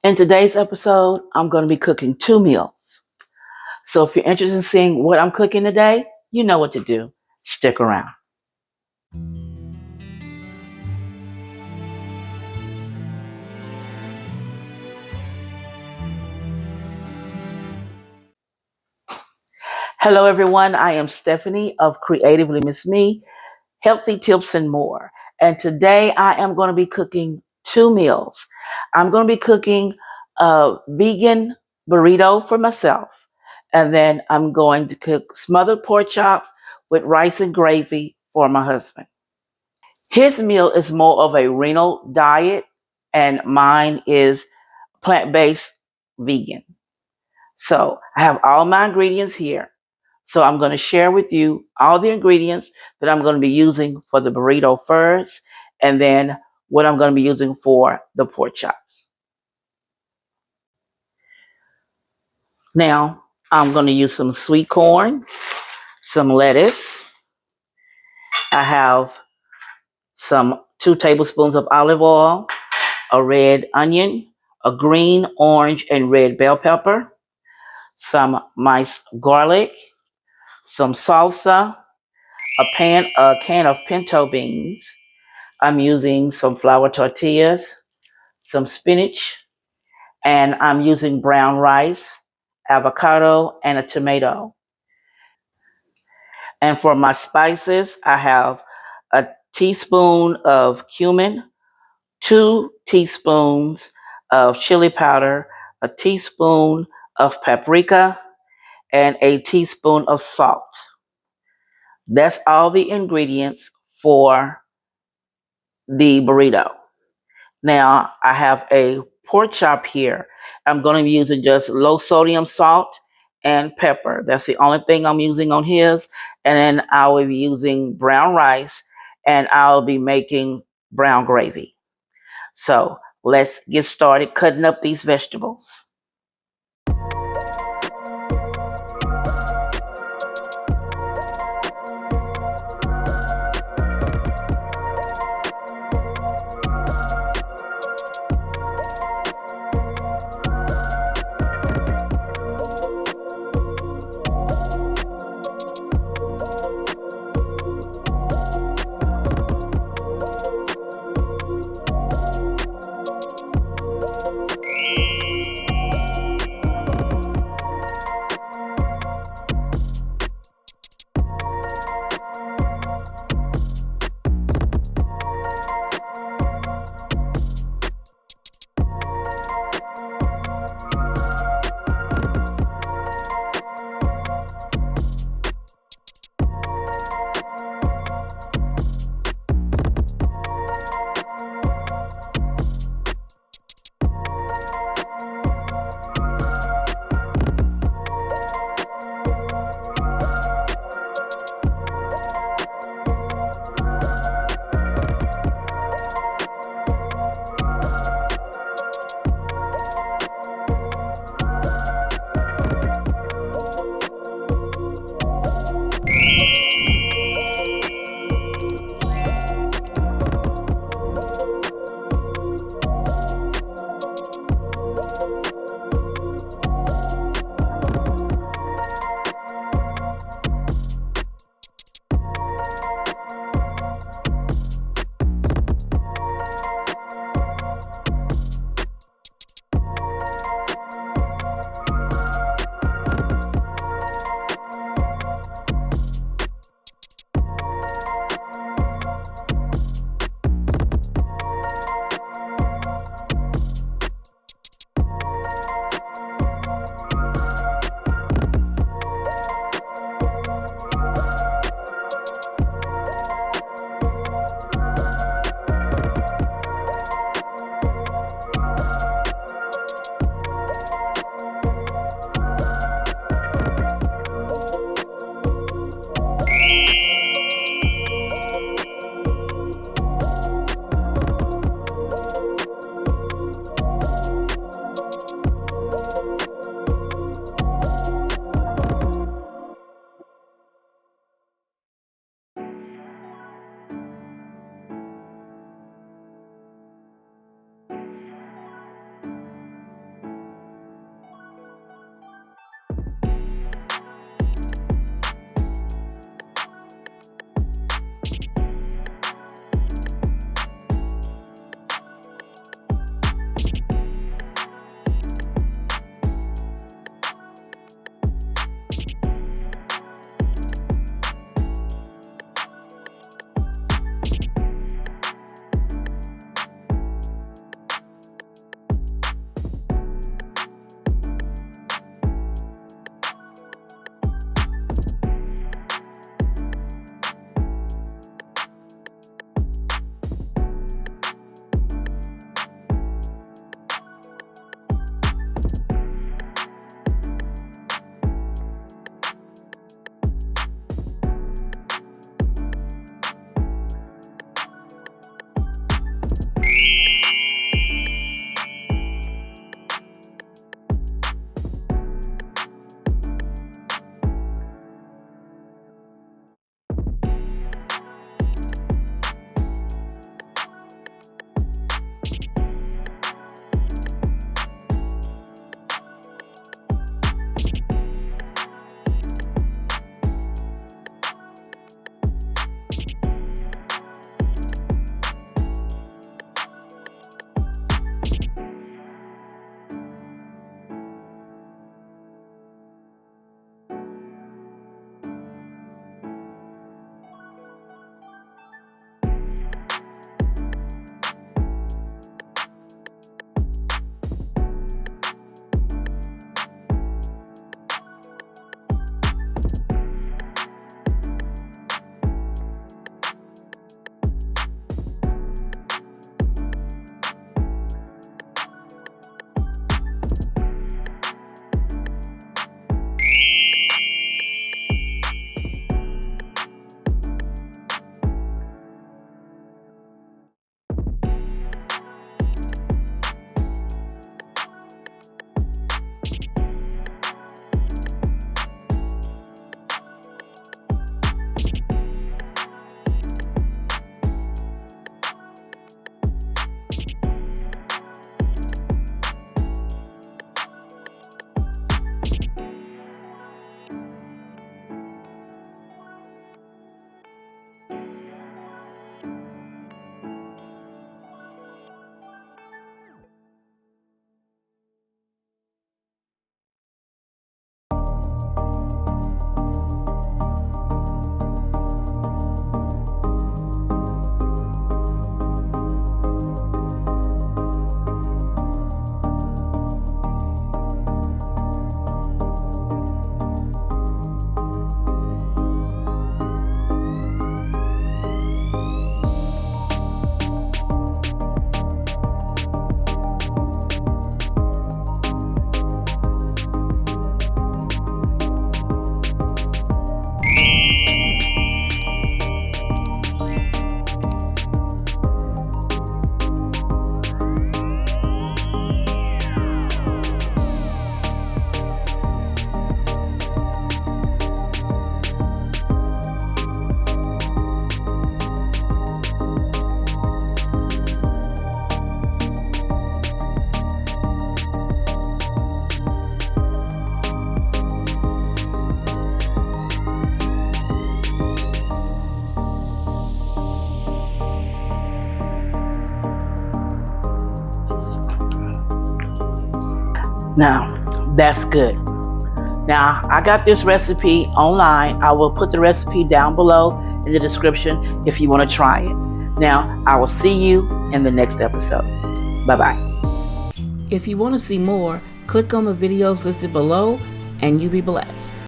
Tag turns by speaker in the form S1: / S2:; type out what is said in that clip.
S1: In today's episode, I'm going to be cooking 2 meals. So if you're interested in seeing what I'm cooking today, you know what to do. Stick around. Hello everyone, I am Stephanie of Creatively Miss Me, Healthy Tips and More. And today I am going to be cooking 2 meals. I'm going to be cooking a vegan burrito for myself. And then I'm going to cook smothered pork chops with rice and gravy for my husband. His meal is more of a renal diet, and mine is plant-based vegan. So I have all my ingredients here. So I'm going to share with you all the ingredients that I'm going to be using for the burrito first, and then what I'm going to be using for the pork chops. Now, I'm going to use some sweet corn, some lettuce. I have some 2 tablespoons of olive oil, a red onion, a green, orange, and red bell pepper, some minced garlic, some salsa, a can of pinto beans. I'm using some flour tortillas, some spinach, and I'm using brown rice, avocado, and a tomato. And for my spices, I have a teaspoon of cumin, 2 teaspoons of chili powder, a teaspoon of paprika, and a teaspoon of salt. That's all the ingredients for the burrito. Now, I have a pork chop here. I'm going to be using just low sodium salt and pepper. That's the only thing I'm using on his. And then I will be using brown rice, and I'll be making brown gravy. So let's get started cutting up these vegetables. Now, that's good. Now, I got this recipe online. I will put the recipe down below in the description if you want to try it. Now, I will see you in the next episode. Bye-bye. If you want to see more, click on the videos listed below and you be blessed.